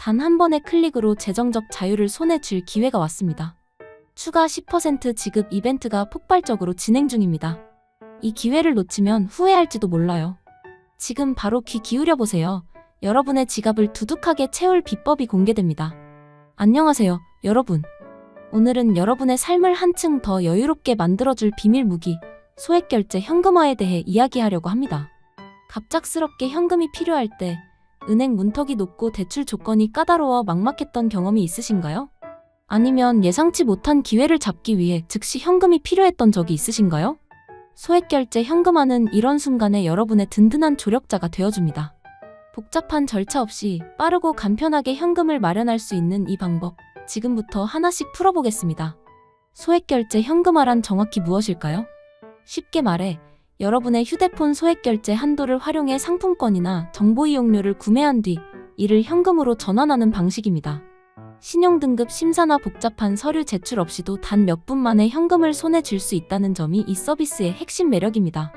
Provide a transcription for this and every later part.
단 한 번의 클릭으로 재정적 자유를 손에 쥘 기회가 왔습니다. 추가 10% 지급 이벤트가 폭발적으로 진행 중입니다. 이 기회를 놓치면 후회할지도 몰라요. 지금 바로 귀 기울여 보세요. 여러분의 지갑을 두둑하게 채울 비법이 공개됩니다. 안녕하세요, 여러분. 오늘은 여러분의 삶을 한층 더 여유롭게 만들어줄 비밀 무기, 소액결제 현금화에 대해 이야기하려고 합니다. 갑작스럽게 현금이 필요할 때 은행 문턱이 높고 대출 조건이 까다로워 막막했던 경험이 있으신가요? 아니면 예상치 못한 기회를 잡기 위해 즉시 현금이 필요했던 적이 있으신가요? 소액결제 현금화는 이런 순간에 여러분의 든든한 조력자가 되어줍니다. 복잡한 절차 없이 빠르고 간편하게 현금을 마련할 수 있는 이 방법, 지금부터 하나씩 풀어보겠습니다. 소액결제 현금화란 정확히 무엇일까요? 쉽게 말해, 여러분의 휴대폰 소액결제 한도를 활용해 상품권이나 정보 이용료를 구매한 뒤 이를 현금으로 전환하는 방식입니다. 신용등급 심사나 복잡한 서류 제출 없이도 단 몇 분 만에 현금을 손에 쥘 수 있다는 점이 이 서비스의 핵심 매력입니다.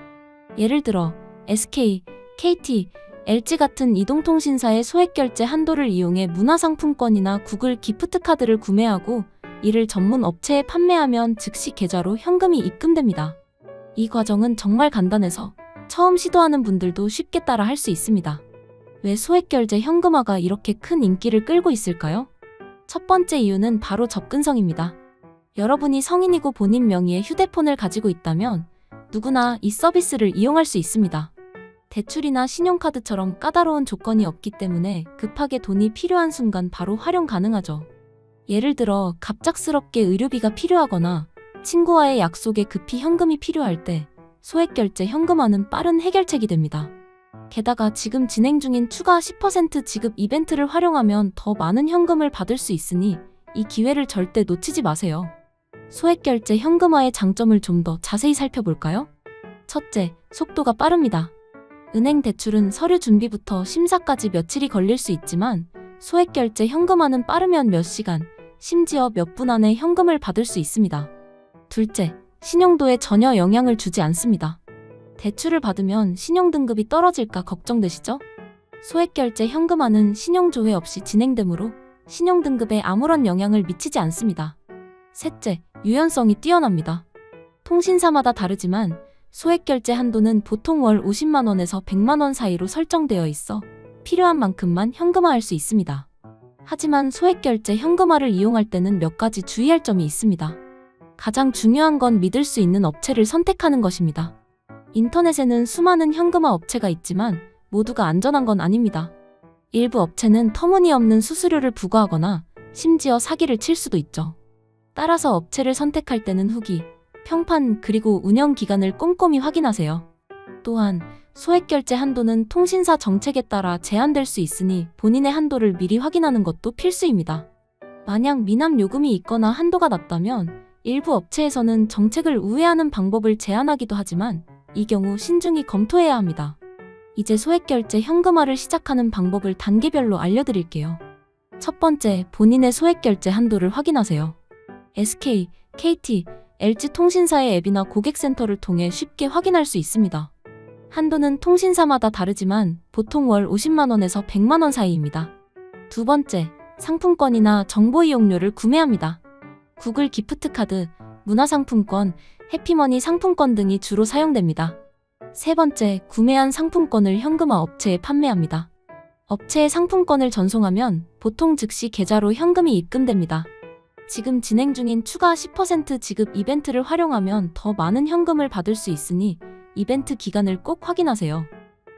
예를 들어 SK, KT, LG 같은 이동통신사의 소액결제 한도를 이용해 문화상품권이나 구글 기프트카드를 구매하고 이를 전문 업체에 판매하면 즉시 계좌로 현금이 입금됩니다. 이 과정은 정말 간단해서 처음 시도하는 분들도 쉽게 따라 할 수 있습니다. 왜 소액결제 현금화가 이렇게 큰 인기를 끌고 있을까요? 첫 번째 이유는 바로 접근성입니다. 여러분이 성인이고 본인 명의의 휴대폰을 가지고 있다면 누구나 이 서비스를 이용할 수 있습니다. 대출이나 신용카드처럼 까다로운 조건이 없기 때문에 급하게 돈이 필요한 순간 바로 활용 가능하죠. 예를 들어 갑작스럽게 의료비가 필요하거나 친구와의 약속에 급히 현금이 필요할 때 소액결제 현금화는 빠른 해결책이 됩니다. 게다가 지금 진행 중인 추가 10% 지급 이벤트를 활용하면 더 많은 현금을 받을 수 있으니 이 기회를 절대 놓치지 마세요. 소액결제 현금화의 장점을 좀 더 자세히 살펴볼까요? 첫째, 속도가 빠릅니다. 은행 대출은 서류 준비부터 심사까지 며칠이 걸릴 수 있지만 소액결제 현금화는 빠르면 몇 시간, 심지어 몇 분 안에 현금을 받을 수 있습니다. 둘째, 신용도에 전혀 영향을 주지 않습니다. 대출을 받으면 신용등급이 떨어질까 걱정되시죠? 소액결제 현금화는 신용조회 없이 진행되므로 신용등급에 아무런 영향을 미치지 않습니다. 셋째, 유연성이 뛰어납니다. 통신사마다 다르지만 소액결제 한도는 보통 월 50만 원에서 100만 원 사이로 설정되어 있어 필요한 만큼만 현금화할 수 있습니다. 하지만 소액결제 현금화를 이용할 때는 몇 가지 주의할 점이 있습니다. 가장 중요한 건 믿을 수 있는 업체를 선택하는 것입니다. 인터넷에는 수많은 현금화 업체가 있지만 모두가 안전한 건 아닙니다. 일부 업체는 터무니없는 수수료를 부과하거나 심지어 사기를 칠 수도 있죠. 따라서 업체를 선택할 때는 후기, 평판 그리고 운영 기간을 꼼꼼히 확인하세요. 또한 소액결제 한도는 통신사 정책에 따라 제한될 수 있으니 본인의 한도를 미리 확인하는 것도 필수입니다. 만약 미납 요금이 있거나 한도가 낮다면 일부 업체에서는 정책을 우회하는 방법을 제안하기도 하지만 이 경우 신중히 검토해야 합니다. 이제 소액결제 현금화를 시작하는 방법을 단계별로 알려드릴게요. 첫 번째, 본인의 소액결제 한도를 확인하세요. SK, KT, LG 통신사의 앱이나 고객센터를 통해 쉽게 확인할 수 있습니다. 한도는 통신사마다 다르지만 보통 월 50만 원에서 100만 원 사이입니다. 두 번째, 상품권이나 정보 이용료를 구매합니다. 구글 기프트카드, 문화상품권, 해피머니 상품권 등이 주로 사용됩니다. 세 번째, 구매한 상품권을 현금화 업체에 판매합니다. 업체에 상품권을 전송하면 보통 즉시 계좌로 현금이 입금됩니다. 지금 진행 중인 추가 10% 지급 이벤트를 활용하면 더 많은 현금을 받을 수 있으니 이벤트 기간을 꼭 확인하세요.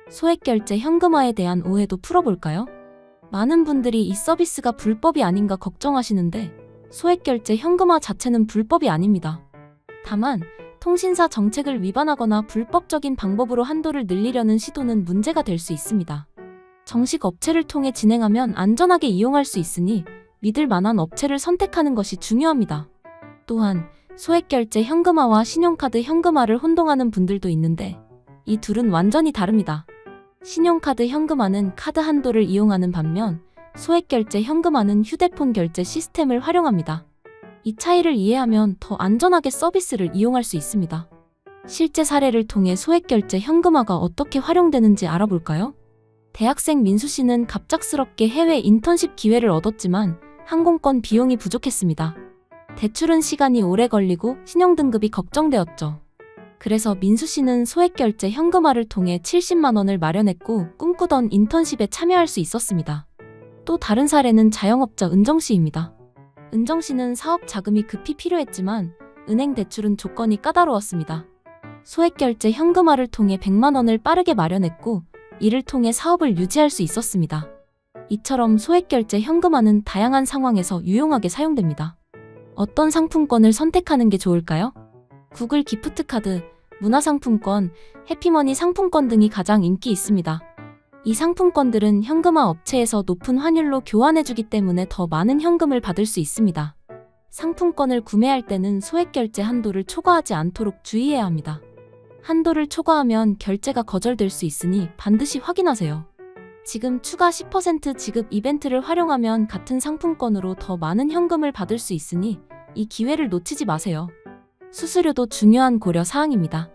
소액결제 현금화에 대한 오해도 풀어볼까요? 많은 분들이 이 서비스가 불법이 아닌가 걱정하시는데 소액결제 현금화 자체는 불법이 아닙니다. 다만 통신사 정책을 위반하거나 불법적인 방법으로 한도를 늘리려는 시도는 문제가 될 수 있습니다. 정식 업체를 통해 진행하면 안전하게 이용할 수 있으니 믿을 만한 업체를 선택하는 것이 중요합니다. 또한 소액결제 현금화와 신용카드 현금화를 혼동하는 분들도 있는데 이 둘은 완전히 다릅니다. 신용카드 현금화는 카드 한도를 이용하는 반면 소액결제 현금화는 휴대폰 결제 시스템을 활용합니다. 이 차이를 이해하면 더 안전하게 서비스를 이용할 수 있습니다. 실제 사례를 통해 소액결제 현금화가 어떻게 활용되는지 알아볼까요? 대학생 민수 씨는 갑작스럽게 해외 인턴십 기회를 얻었지만 항공권 비용이 부족했습니다. 대출은 시간이 오래 걸리고 신용등급이 걱정되었죠. 그래서 민수 씨는 소액결제 현금화를 통해 70만 원을 마련했고 꿈꾸던 인턴십에 참여할 수 있었습니다. 또 다른 사례는 자영업자 은정 씨입니다. 은정 씨는 사업 자금이 급히 필요했지만 은행 대출은 조건이 까다로웠습니다. 소액결제 현금화를 통해 100만 원을 빠르게 마련했고 이를 통해 사업을 유지할 수 있었습니다. 이처럼 소액결제 현금화는 다양한 상황에서 유용하게 사용됩니다. 어떤 상품권을 선택하는 게 좋을까요? 구글 기프트카드, 문화상품권, 해피머니 상품권 등이 가장 인기 있습니다. 이 상품권들은 현금화 업체에서 높은 환율로 교환해주기 때문에 더 많은 현금을 받을 수 있습니다. 상품권을 구매할 때는 소액결제 한도를 초과하지 않도록 주의해야 합니다. 한도를 초과하면 결제가 거절될 수 있으니 반드시 확인하세요. 지금 추가 10% 지급 이벤트를 활용하면 같은 상품권으로 더 많은 현금을 받을 수 있으니 이 기회를 놓치지 마세요. 수수료도 중요한 고려 사항입니다.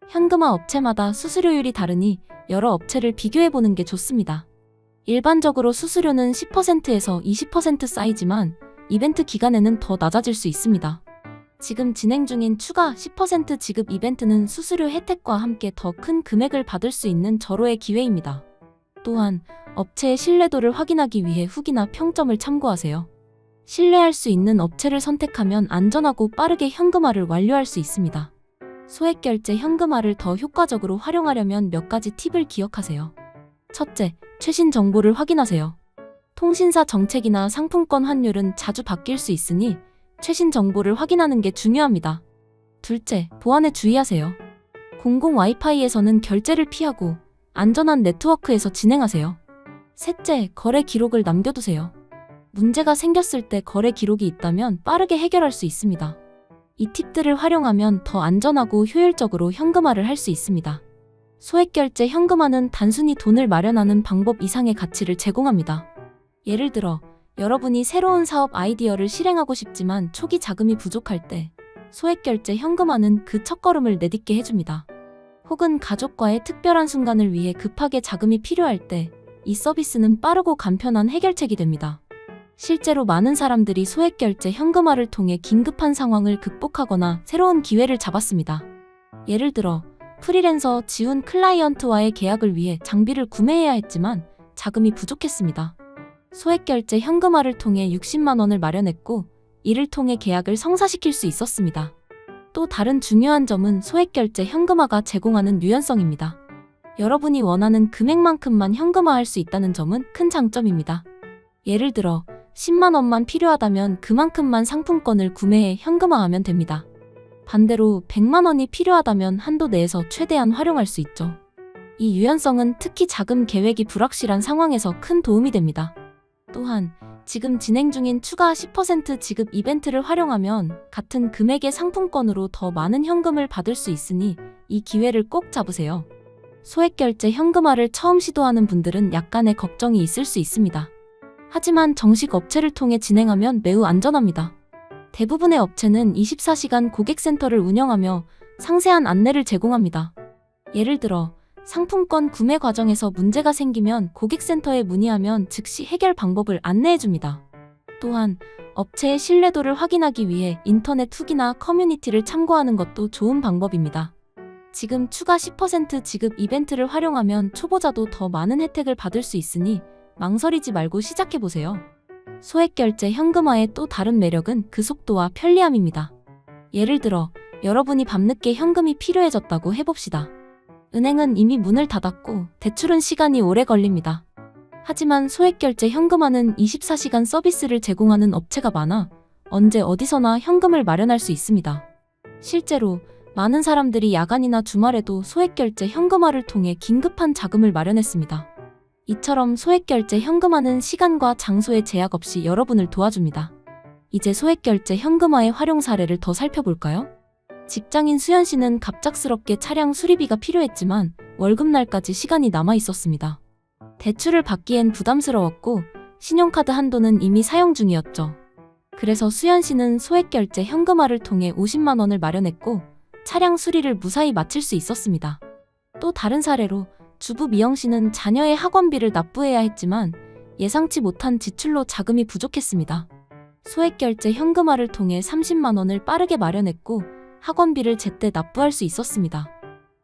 현금화 업체마다 수수료율이 다르니 여러 업체를 비교해보는 게 좋습니다. 일반적으로 수수료는 10%에서 20% 쌓이지만 이벤트 기간에는 더 낮아질 수 있습니다. 지금 진행 중인 추가 10% 지급 이벤트는 수수료 혜택과 함께 더 큰 금액을 받을 수 있는 절호의 기회입니다. 또한 업체의 신뢰도를 확인하기 위해 후기나 평점을 참고하세요. 신뢰할 수 있는 업체를 선택하면 안전하고 빠르게 현금화를 완료할 수 있습니다. 소액결제 현금화를 더 효과적으로 활용하려면 몇 가지 팁을 기억하세요. 첫째, 최신 정보를 확인하세요. 통신사 정책이나 상품권 환율은 자주 바뀔 수 있으니 최신 정보를 확인하는 게 중요합니다. 둘째, 보안에 주의하세요. 공공 와이파이에서는 결제를 피하고 안전한 네트워크에서 진행하세요. 셋째, 거래 기록을 남겨두세요. 문제가 생겼을 때 거래 기록이 있다면 빠르게 해결할 수 있습니다. 이 팁들을 활용하면 더 안전하고 효율적으로 현금화를 할 수 있습니다. 소액결제 현금화는 단순히 돈을 마련하는 방법 이상의 가치를 제공합니다. 예를 들어, 여러분이 새로운 사업 아이디어를 실행하고 싶지만 초기 자금이 부족할 때 소액결제 현금화는 그 첫걸음을 내딛게 해줍니다. 혹은 가족과의 특별한 순간을 위해 급하게 자금이 필요할 때 이 서비스는 빠르고 간편한 해결책이 됩니다. 실제로 많은 사람들이 소액결제 현금화를 통해 긴급한 상황을 극복하거나 새로운 기회를 잡았습니다. 예를 들어, 프리랜서 지훈 클라이언트와의 계약을 위해 장비를 구매해야 했지만 자금이 부족했습니다. 소액결제 현금화를 통해 60만 원을 마련했고 이를 통해 계약을 성사시킬 수 있었습니다. 또 다른 중요한 점은 소액결제 현금화가 제공하는 유연성입니다. 여러분이 원하는 금액만큼만 현금화할 수 있다는 점은 큰 장점입니다. 예를 들어 10만 원만 필요하다면 그만큼만 상품권을 구매해 현금화하면 됩니다. 반대로 100만 원이 필요하다면 한도 내에서 최대한 활용할 수 있죠. 이 유연성은 특히 자금 계획이 불확실한 상황에서 큰 도움이 됩니다. 또한 지금 진행 중인 추가 10% 지급 이벤트를 활용하면 같은 금액의 상품권으로 더 많은 현금을 받을 수 있으니 이 기회를 꼭 잡으세요. 소액결제 현금화를 처음 시도하는 분들은 약간의 걱정이 있을 수 있습니다. 하지만 정식 업체를 통해 진행하면 매우 안전합니다. 대부분의 업체는 24시간 고객센터를 운영하며 상세한 안내를 제공합니다. 예를 들어 상품권 구매 과정에서 문제가 생기면 고객센터에 문의하면 즉시 해결 방법을 안내해줍니다. 또한 업체의 신뢰도를 확인하기 위해 인터넷 후기나 커뮤니티를 참고하는 것도 좋은 방법입니다. 지금 추가 10% 지급 이벤트를 활용하면 초보자도 더 많은 혜택을 받을 수 있으니 망설이지 말고 시작해보세요. 소액결제 현금화의 또 다른 매력은 그 속도와 편리함입니다. 예를 들어 여러분이 밤늦게 현금이 필요해졌다고 해봅시다. 은행은 이미 문을 닫았고 대출은 시간이 오래 걸립니다. 하지만 소액결제 현금화는 24시간 서비스를 제공하는 업체가 많아 언제 어디서나 현금을 마련할 수 있습니다. 실제로 많은 사람들이 야간이나 주말에도 소액결제 현금화를 통해 긴급한 자금을 마련했습니다. 이처럼 소액결제 현금화는 시간과 장소의 제약 없이 여러분을 도와줍니다. 이제 소액결제 현금화의 활용 사례를 더 살펴볼까요? 직장인 수연 씨는 갑작스럽게 차량 수리비가 필요했지만 월급날까지 시간이 남아 있었습니다. 대출을 받기엔 부담스러웠고 신용카드 한도는 이미 사용 중이었죠. 그래서 수연 씨는 소액결제 현금화를 통해 50만 원을 마련했고 차량 수리를 무사히 마칠 수 있었습니다. 또 다른 사례로 주부 미영 씨는 자녀의 학원비를 납부해야 했지만 예상치 못한 지출로 자금이 부족했습니다. 소액결제 현금화를 통해 30만 원을 빠르게 마련했고 학원비를 제때 납부할 수 있었습니다.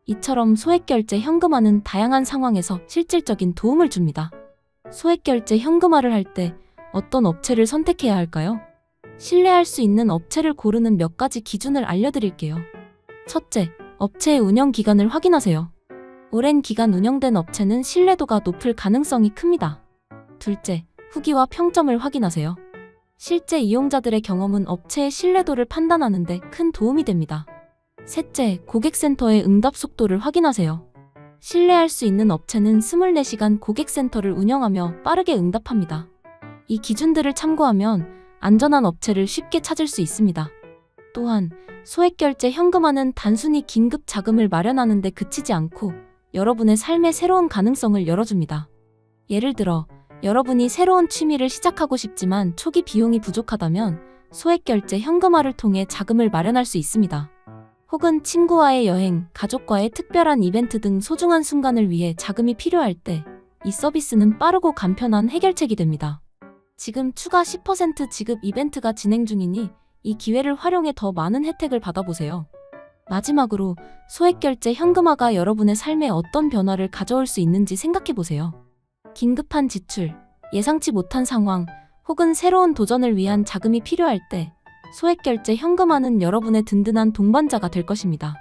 이처럼 소액결제 현금화는 다양한 상황에서 실질적인 도움을 줍니다. 소액결제 현금화를 할 때 어떤 업체를 선택해야 할까요? 신뢰할 수 있는 업체를 고르는 몇 가지 기준을 알려드릴게요. 첫째, 업체의 운영 기간을 확인하세요. 오랜 기간 운영된 업체는 신뢰도가 높을 가능성이 큽니다. 둘째, 후기와 평점을 확인하세요. 실제 이용자들의 경험은 업체의 신뢰도를 판단하는 데 큰 도움이 됩니다. 셋째, 고객센터의 응답 속도를 확인하세요. 신뢰할 수 있는 업체는 24시간 고객센터를 운영하며 빠르게 응답합니다. 이 기준들을 참고하면 안전한 업체를 쉽게 찾을 수 있습니다. 또한 소액결제 현금화는 단순히 긴급 자금을 마련하는 데 그치지 않고 여러분의 삶의 새로운 가능성을 열어줍니다. 예를 들어 여러분이 새로운 취미를 시작하고 싶지만 초기 비용이 부족하다면 소액결제 현금화를 통해 자금을 마련할 수 있습니다. 혹은 친구와의 여행, 가족과의 특별한 이벤트 등 소중한 순간을 위해 자금이 필요할 때 이 서비스는 빠르고 간편한 해결책이 됩니다. 지금 추가 10% 지급 이벤트가 진행 중이니 이 기회를 활용해 더 많은 혜택을 받아보세요. 마지막으로 소액결제 현금화가 여러분의 삶에 어떤 변화를 가져올 수 있는지 생각해보세요. 긴급한 지출, 예상치 못한 상황, 혹은 새로운 도전을 위한 자금이 필요할 때 소액결제 현금화는 여러분의 든든한 동반자가 될 것입니다.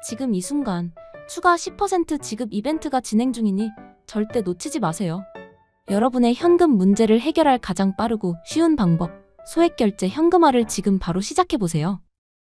지금 이 순간 추가 10% 지급 이벤트가 진행 중이니 절대 놓치지 마세요. 여러분의 현금 문제를 해결할 가장 빠르고 쉬운 방법, 소액결제 현금화를 지금 바로 시작해보세요.